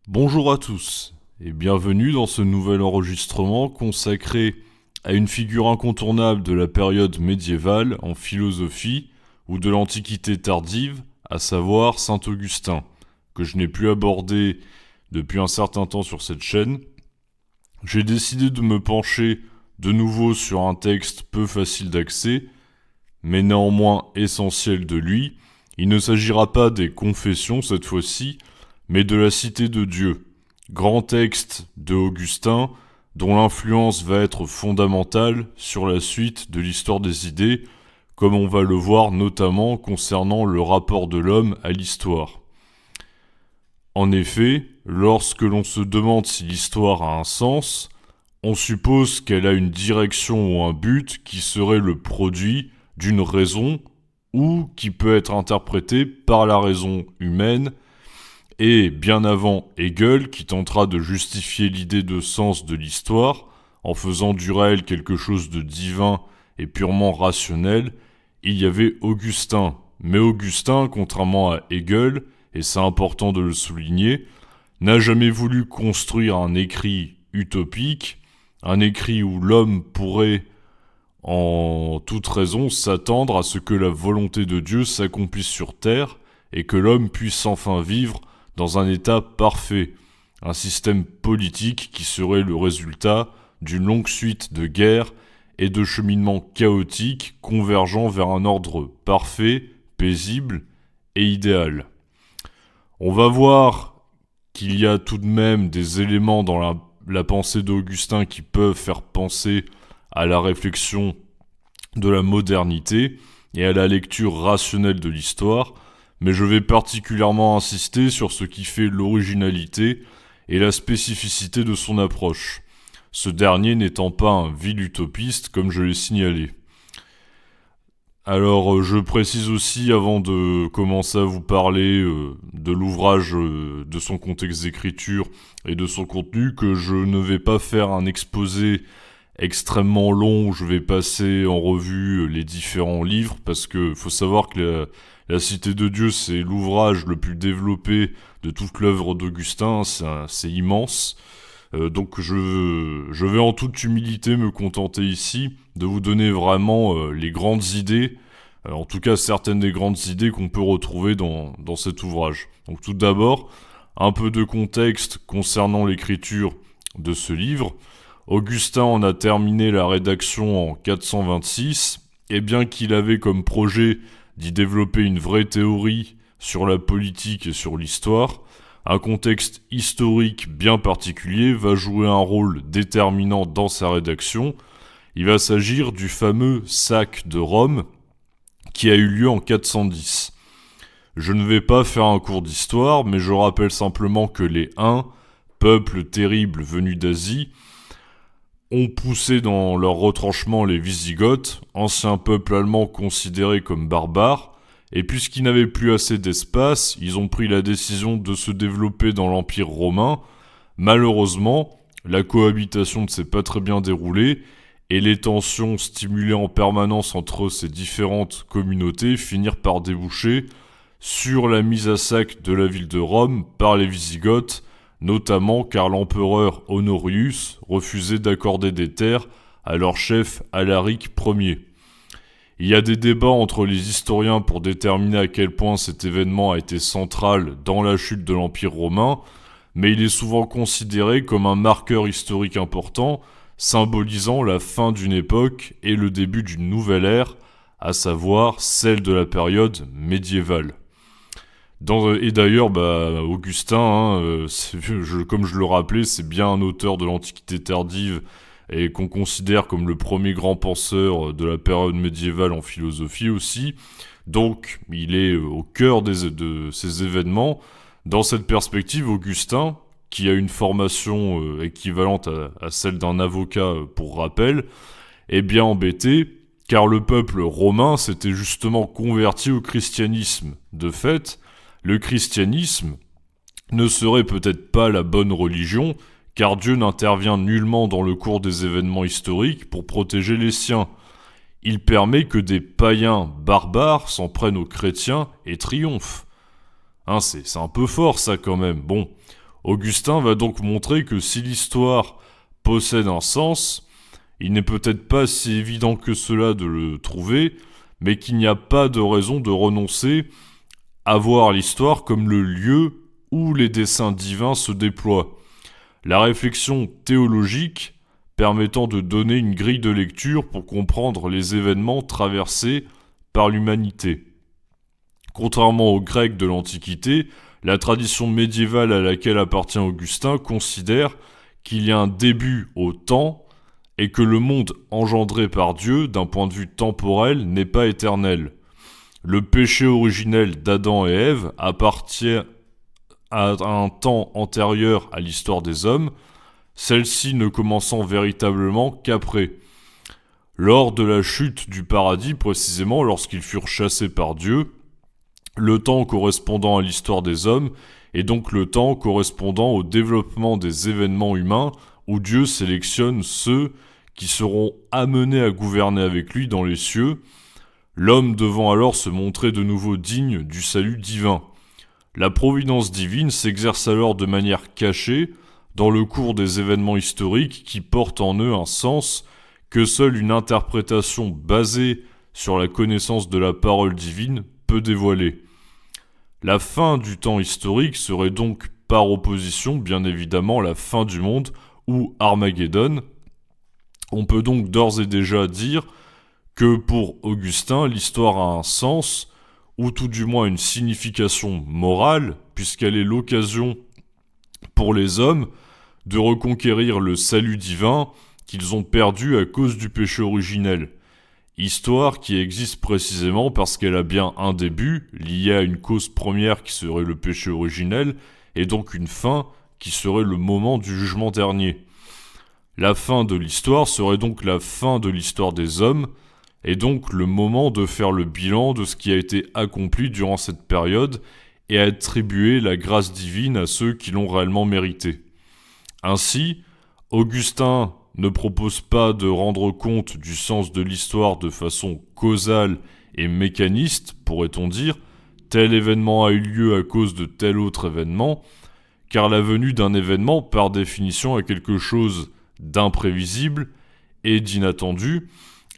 Bonjour à tous et bienvenue dans ce nouvel enregistrement consacré à une figure incontournable de la période médiévale en philosophie ou de l'Antiquité tardive, à savoir Saint Augustin, que je n'ai plus abordé depuis un certain temps sur cette chaîne. J'ai décidé de me pencher de nouveau sur un texte peu facile d'accès, mais néanmoins essentiel de lui. Il ne s'agira pas des Confessions cette fois-ci, mais de la Cité de Dieu, grand texte de Augustin dont l'influence va être fondamentale sur la suite de l'histoire des idées, comme on va le voir notamment concernant le rapport de l'homme à l'histoire. En effet, lorsque l'on se demande si l'histoire a un sens, on suppose qu'elle a une direction ou un but qui serait le produit d'une raison ou qui peut être interprété par la raison humaine, et bien avant Hegel qui tentera de justifier l'idée de sens de l'histoire en faisant du réel quelque chose de divin et purement rationnel, il y avait Augustin. Mais Augustin, contrairement à Hegel, et c'est important de le souligner, n'a jamais voulu construire un écrit utopique, un écrit où l'homme pourrait en toute raison s'attendre à ce que la volonté de Dieu s'accomplisse sur terre et que l'homme puisse enfin vivre dans un état parfait, un système politique qui serait le résultat d'une longue suite de guerres et de cheminements chaotiques convergeant vers un ordre parfait, paisible et idéal. On va voir qu'il y a tout de même des éléments dans la pensée d'Augustin qui peuvent faire penser à la réflexion de la modernité et à la lecture rationnelle de l'histoire, mais je vais particulièrement insister sur ce qui fait l'originalité et la spécificité de son approche, ce dernier n'étant pas un vil utopiste comme je l'ai signalé. Alors je précise aussi avant de commencer à vous parler de l'ouvrage, de son contexte d'écriture et de son contenu, que je ne vais pas faire un exposé extrêmement long où je vais passer en revue les différents livres, parce que faut savoir que la Cité de Dieu, c'est l'ouvrage le plus développé de toute l'œuvre d'Augustin, c'est immense. Donc je vais en toute humilité me contenter ici de vous donner vraiment les grandes idées, en tout cas certaines des grandes idées qu'on peut retrouver dans cet ouvrage. Donc tout d'abord, un peu de contexte concernant l'écriture de ce livre. Augustin en a terminé la rédaction en 426, et bien qu'il avait comme projet d'y développer une vraie théorie sur la politique et sur l'histoire, un contexte historique bien particulier va jouer un rôle déterminant dans sa rédaction. Il va s'agir du fameux sac de Rome qui a eu lieu en 410. Je ne vais pas faire un cours d'histoire, mais je rappelle simplement que les Huns, peuple terrible venu d'Asie, ont poussé dans leur retranchement les Wisigoths, ancien peuple allemand considéré comme barbare, et puisqu'ils n'avaient plus assez d'espace, ils ont pris la décision de se développer dans l'Empire romain. Malheureusement, la cohabitation ne s'est pas très bien déroulée, et les tensions stimulées en permanence entre ces différentes communautés finirent par déboucher sur la mise à sac de la ville de Rome par les Wisigoths, notamment car l'empereur Honorius refusait d'accorder des terres à leur chef Alaric Ier. Il y a des débats entre les historiens pour déterminer à quel point cet événement a été central dans la chute de l'Empire romain, mais il est souvent considéré comme un marqueur historique important, symbolisant la fin d'une époque et le début d'une nouvelle ère, à savoir celle de la période médiévale. Et d'ailleurs, Augustin, comme je le rappelais, c'est bien un auteur de l'Antiquité tardive et qu'on considère comme le premier grand penseur de la période médiévale en philosophie aussi. Donc, il est au cœur de ces événements. Dans cette perspective, Augustin, qui a une formation équivalente à celle d'un avocat pour rappel, est bien embêté, car le peuple romain s'était justement converti au christianisme. De fait, le christianisme ne serait peut-être pas la bonne religion, car Dieu n'intervient nullement dans le cours des événements historiques pour protéger les siens. Il permet que des païens barbares s'en prennent aux chrétiens et triomphent. C'est un peu fort ça quand même. Bon, Augustin va donc montrer que si l'histoire possède un sens, il n'est peut-être pas si évident que cela de le trouver, mais qu'il n'y a pas de raison de renoncer à voir l'histoire comme le lieu où les desseins divins se déploient. La réflexion théologique permettant de donner une grille de lecture pour comprendre les événements traversés par l'humanité. Contrairement aux Grecs de l'Antiquité, la tradition médiévale à laquelle appartient Augustin considère qu'il y a un début au temps et que le monde engendré par Dieu, d'un point de vue temporel, n'est pas éternel. Le péché originel d'Adam et Ève appartient à un temps antérieur à l'histoire des hommes, celle-ci ne commençant véritablement qu'après. Lors de la chute du paradis, précisément lorsqu'ils furent chassés par Dieu, le temps correspondant à l'histoire des hommes est donc le temps correspondant au développement des événements humains où Dieu sélectionne ceux qui seront amenés à gouverner avec lui dans les cieux, l'homme devant alors se montrer de nouveau digne du salut divin. La providence divine s'exerce alors de manière cachée dans le cours des événements historiques qui portent en eux un sens que seule une interprétation basée sur la connaissance de la parole divine peut dévoiler. La fin du temps historique serait donc par opposition, bien évidemment, la fin du monde ou Armageddon. On peut donc d'ores et déjà dire que pour Augustin, l'histoire a un sens, ou tout du moins une signification morale, puisqu'elle est l'occasion pour les hommes de reconquérir le salut divin qu'ils ont perdu à cause du péché originel. Histoire qui existe précisément parce qu'elle a bien un début, lié à une cause première qui serait le péché originel, et donc une fin qui serait le moment du jugement dernier. La fin de l'histoire serait donc la fin de l'histoire des hommes, et donc le moment de faire le bilan de ce qui a été accompli durant cette période et attribuer la grâce divine à ceux qui l'ont réellement mérité. Ainsi, Augustin ne propose pas de rendre compte du sens de l'histoire de façon causale et mécaniste, pourrait-on dire, tel événement a eu lieu à cause de tel autre événement, car la venue d'un événement, par définition, a quelque chose d'imprévisible et d'inattendu,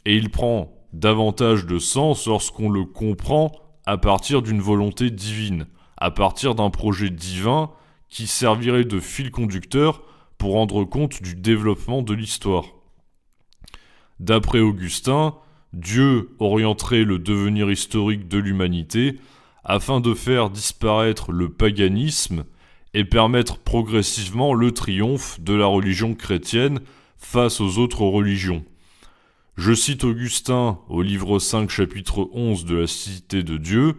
et il prend davantage de sens lorsqu'on le comprend à partir d'une volonté divine, à partir d'un projet divin qui servirait de fil conducteur pour rendre compte du développement de l'histoire. D'après Augustin, Dieu orienterait le devenir historique de l'humanité afin de faire disparaître le paganisme et permettre progressivement le triomphe de la religion chrétienne face aux autres religions. Je cite Augustin au livre 5, chapitre 11 de la Cité de Dieu.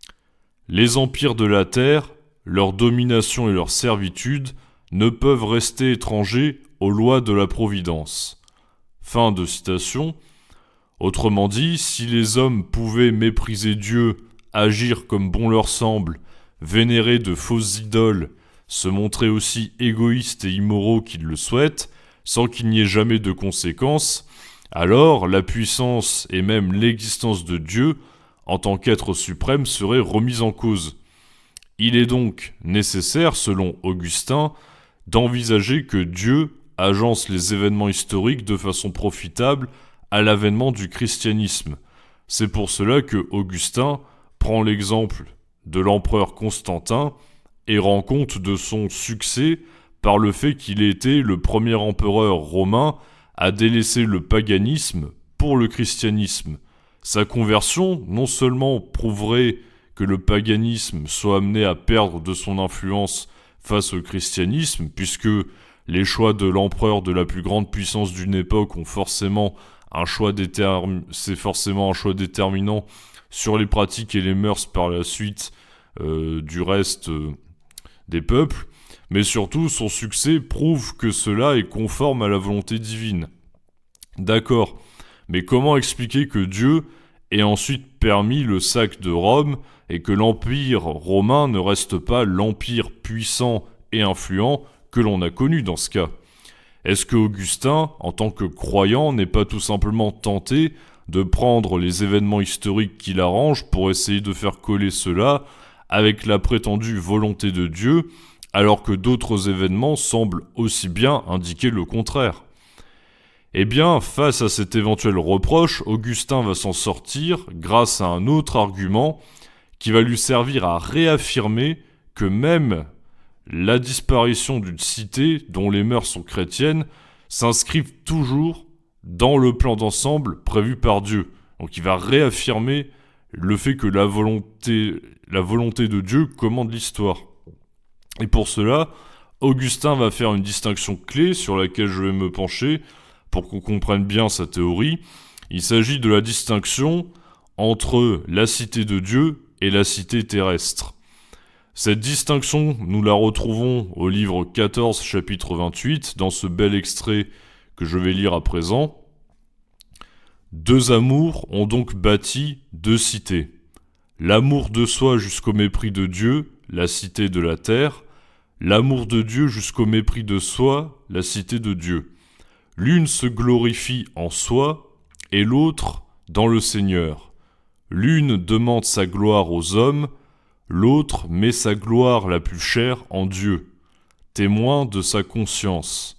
« Les empires de la terre, leur domination et leur servitude ne peuvent rester étrangers aux lois de la Providence. » Fin de citation. Autrement dit, si les hommes pouvaient mépriser Dieu, agir comme bon leur semble, vénérer de fausses idoles, se montrer aussi égoïstes et immoraux qu'ils le souhaitent, sans qu'il n'y ait jamais de conséquences, alors la puissance et même l'existence de Dieu, en tant qu'être suprême, serait remise en cause. Il est donc nécessaire, selon Augustin, d'envisager que Dieu agence les événements historiques de façon profitable à l'avènement du christianisme. C'est pour cela que Augustin prend l'exemple de l'empereur Constantin et rend compte de son succès par le fait qu'il ait été le premier empereur romain à délaisser le paganisme pour le christianisme. Sa conversion non seulement prouverait que le paganisme soit amené à perdre de son influence face au christianisme, puisque les choix de l'empereur de la plus grande puissance d'une époque ont forcément c'est forcément un choix déterminant sur les pratiques et les mœurs par la suite du reste des peuples, mais surtout son succès prouve que cela est conforme à la volonté divine. D'accord, mais comment expliquer que Dieu ait ensuite permis le sac de Rome et que l'empire romain ne reste pas l'empire puissant et influent que l'on a connu dans ce cas? Est-ce que Augustin, en tant que croyant, n'est pas tout simplement tenté de prendre les événements historiques qu'il arrange pour essayer de faire coller cela avec la prétendue volonté de Dieu alors que d'autres événements semblent aussi bien indiquer le contraire. Eh bien, face à cet éventuel reproche, Augustin va s'en sortir grâce à un autre argument qui va lui servir à réaffirmer que même la disparition d'une cité dont les mœurs sont chrétiennes s'inscrivent toujours dans le plan d'ensemble prévu par Dieu. Donc il va réaffirmer le fait que la volonté de Dieu commande l'histoire. Et pour cela, Augustin va faire une distinction clé sur laquelle je vais me pencher pour qu'on comprenne bien sa théorie. Il s'agit de la distinction entre la cité de Dieu et la cité terrestre. Cette distinction, nous la retrouvons au livre 14, chapitre 28, dans ce bel extrait que je vais lire à présent. « Deux amours ont donc bâti deux cités. L'amour de soi jusqu'au mépris de Dieu, la cité de la terre. L'amour de Dieu jusqu'au mépris de soi, la cité de Dieu. L'une se glorifie en soi et l'autre dans le Seigneur. L'une demande sa gloire aux hommes, l'autre met sa gloire la plus chère en Dieu, témoin de sa conscience.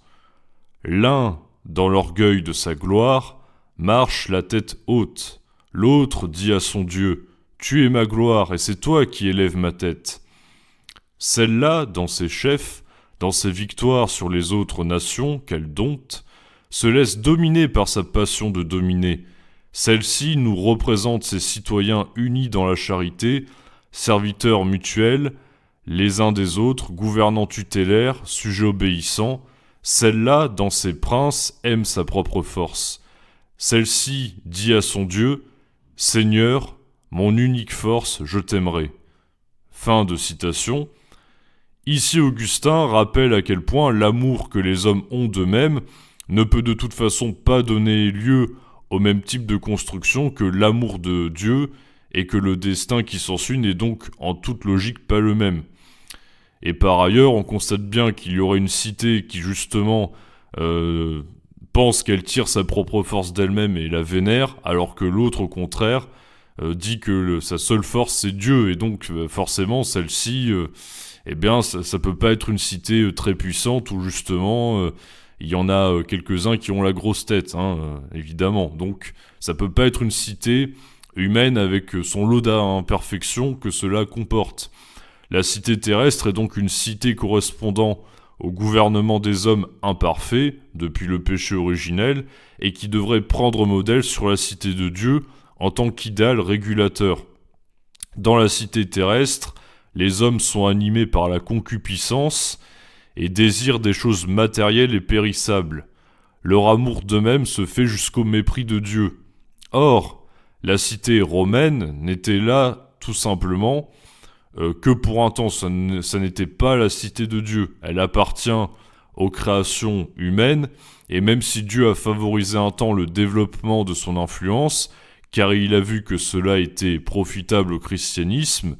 L'un, dans l'orgueil de sa gloire, marche la tête haute. L'autre dit à son Dieu, « Tu es ma gloire et c'est toi qui élèves ma tête. » Celle-là, dans ses chefs, dans ses victoires sur les autres nations qu'elle dompte, se laisse dominer par sa passion de dominer. Celle-ci nous représente ses citoyens unis dans la charité, serviteurs mutuels, les uns des autres, gouvernants tutélaires, sujets obéissants. Celle-là, dans ses princes, aime sa propre force. Celle-ci dit à son Dieu, « Seigneur, mon unique force, je t'aimerai. » Fin de citation. Ici, Augustin rappelle à quel point l'amour que les hommes ont d'eux-mêmes ne peut de toute façon pas donner lieu au même type de construction que l'amour de Dieu et que le destin qui s'ensuit n'est donc en toute logique pas le même. Et par ailleurs, on constate bien qu'il y aurait une cité qui justement pense qu'elle tire sa propre force d'elle-même et la vénère, alors que l'autre au contraire dit que sa seule force c'est Dieu, et donc forcément celle-ci, eh bien ça peut pas être une cité très puissante où justement il y en a quelques-uns qui ont la grosse tête, évidemment. Donc ça peut pas être une cité humaine avec son lot d'imperfections que cela comporte. La cité terrestre est donc une cité correspondant au gouvernement des hommes imparfaits depuis le péché originel et qui devrait prendre modèle sur la cité de Dieu en tant qu'idéal régulateur. Dans la cité terrestre, les hommes sont animés par la concupiscence et désirent des choses matérielles et périssables. Leur amour d'eux-mêmes se fait jusqu'au mépris de Dieu. Or, la cité romaine n'était là tout simplement que pour un temps. Ça n'était pas la cité de Dieu. Elle appartient aux créations humaines, et même si Dieu a favorisé un temps le développement de son influence, car il a vu que cela était profitable au christianisme,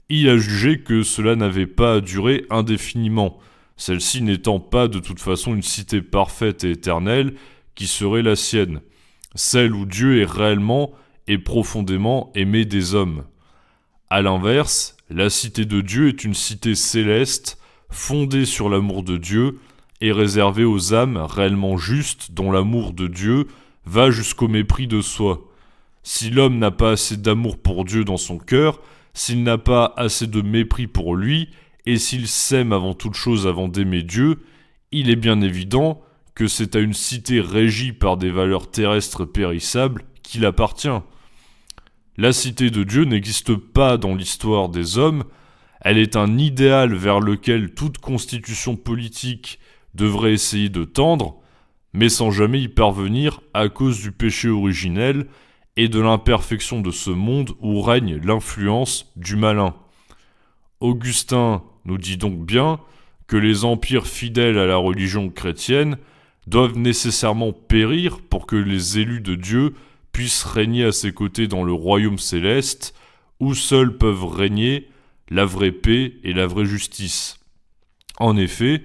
il a jugé que cela n'avait pas à durer indéfiniment, celle-ci n'étant pas de toute façon une cité parfaite et éternelle qui serait la sienne, celle où Dieu est réellement et profondément aimé des hommes. À l'inverse, la cité de Dieu est une cité céleste, fondée sur l'amour de Dieu et réservée aux âmes réellement justes dont l'amour de Dieu va jusqu'au mépris de soi. Si l'homme n'a pas assez d'amour pour Dieu dans son cœur, s'il n'a pas assez de mépris pour lui, et s'il s'aime avant toute chose avant d'aimer Dieu, il est bien évident que c'est à une cité régie par des valeurs terrestres périssables qu'il appartient. La cité de Dieu n'existe pas dans l'histoire des hommes, elle est un idéal vers lequel toute constitution politique devrait essayer de tendre, mais sans jamais y parvenir à cause du péché originel et de l'imperfection de ce monde où règne l'influence du malin. Augustin nous dit donc bien que les empires fidèles à la religion chrétienne doivent nécessairement périr pour que les élus de Dieu puissent régner à ses côtés dans le royaume céleste, où seuls peuvent régner la vraie paix et la vraie justice. En effet,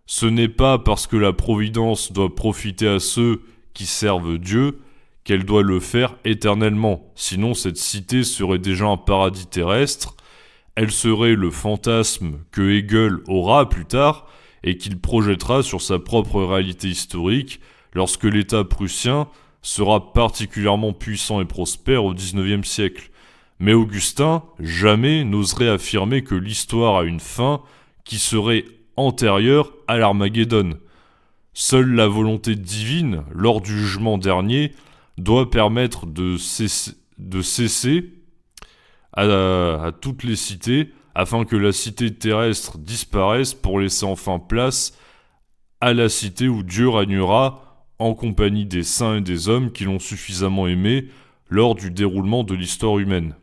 ce n'est pas parce que la providence doit profiter à ceux qui servent Dieu qu'elle doit le faire éternellement, sinon cette cité serait déjà un paradis terrestre, Elle serait le fantasme que Hegel aura plus tard et qu'il projettera sur sa propre réalité historique lorsque l'État prussien sera particulièrement puissant et prospère au XIXe siècle. Mais Augustin jamais n'oserait affirmer que l'histoire a une fin qui serait antérieure à l'Armageddon. Seule la volonté divine, lors du jugement dernier, doit permettre de cesser à toutes les cités, afin que la cité terrestre disparaisse pour laisser enfin place à la cité où Dieu régnera en compagnie des saints et des hommes qui l'ont suffisamment aimé lors du déroulement de l'histoire humaine.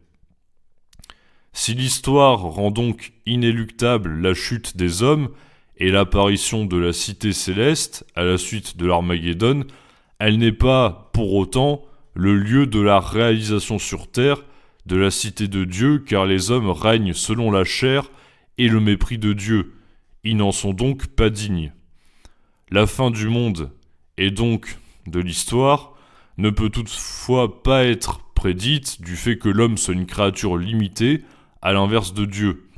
Si l'histoire rend donc inéluctable la chute des hommes et l'apparition de la cité céleste à la suite de l'Armageddon, elle n'est pas, pour autant, le lieu de la réalisation sur terre de la cité de Dieu, car les hommes règnent selon la chair et le mépris de Dieu. Ils n'en sont donc pas dignes. La fin du monde, et donc de l'histoire, ne peut toutefois pas être prédite du fait que l'homme soit une créature limitée, à l'inverse de Dieu.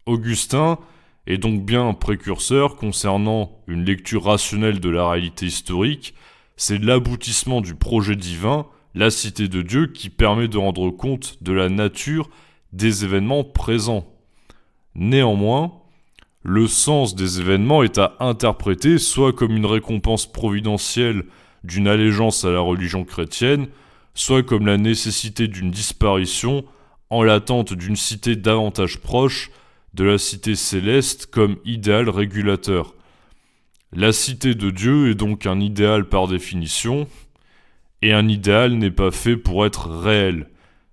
Augustin est donc bien un précurseur concernant une lecture rationnelle de la réalité historique. C'est l'aboutissement du projet divin, la cité de Dieu, qui permet de rendre compte de la nature des événements présents. Néanmoins, le sens des événements est à interpréter soit comme une récompense providentielle d'une allégeance à la religion chrétienne, soit comme la nécessité d'une disparition en l'attente d'une cité davantage proche de la cité céleste comme idéal régulateur. La cité de Dieu est donc un idéal par définition, et un idéal n'est pas fait pour être réel,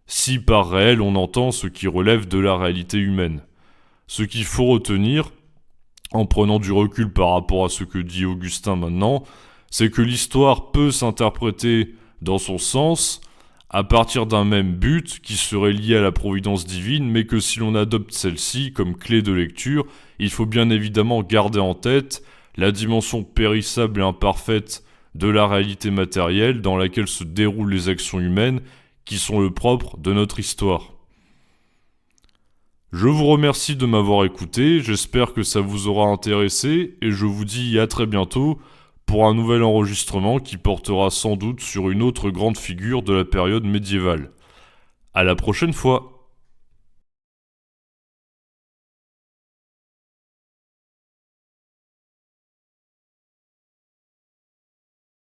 si par réel on entend ce qui relève de la réalité humaine. Ce qu'il faut retenir, en prenant du recul par rapport à ce que dit Augustin maintenant, c'est que l'histoire peut s'interpréter dans son sens à partir d'un même but qui serait lié à la providence divine, mais que si l'on adopte celle-ci comme clé de lecture, il faut bien évidemment garder en tête la dimension périssable et imparfaite de la réalité matérielle dans laquelle se déroulent les actions humaines qui sont le propre de notre histoire. Je vous remercie de m'avoir écouté, j'espère que ça vous aura intéressé et je vous dis à très bientôt pour un nouvel enregistrement qui portera sans doute sur une autre grande figure de la période médiévale. À la prochaine fois!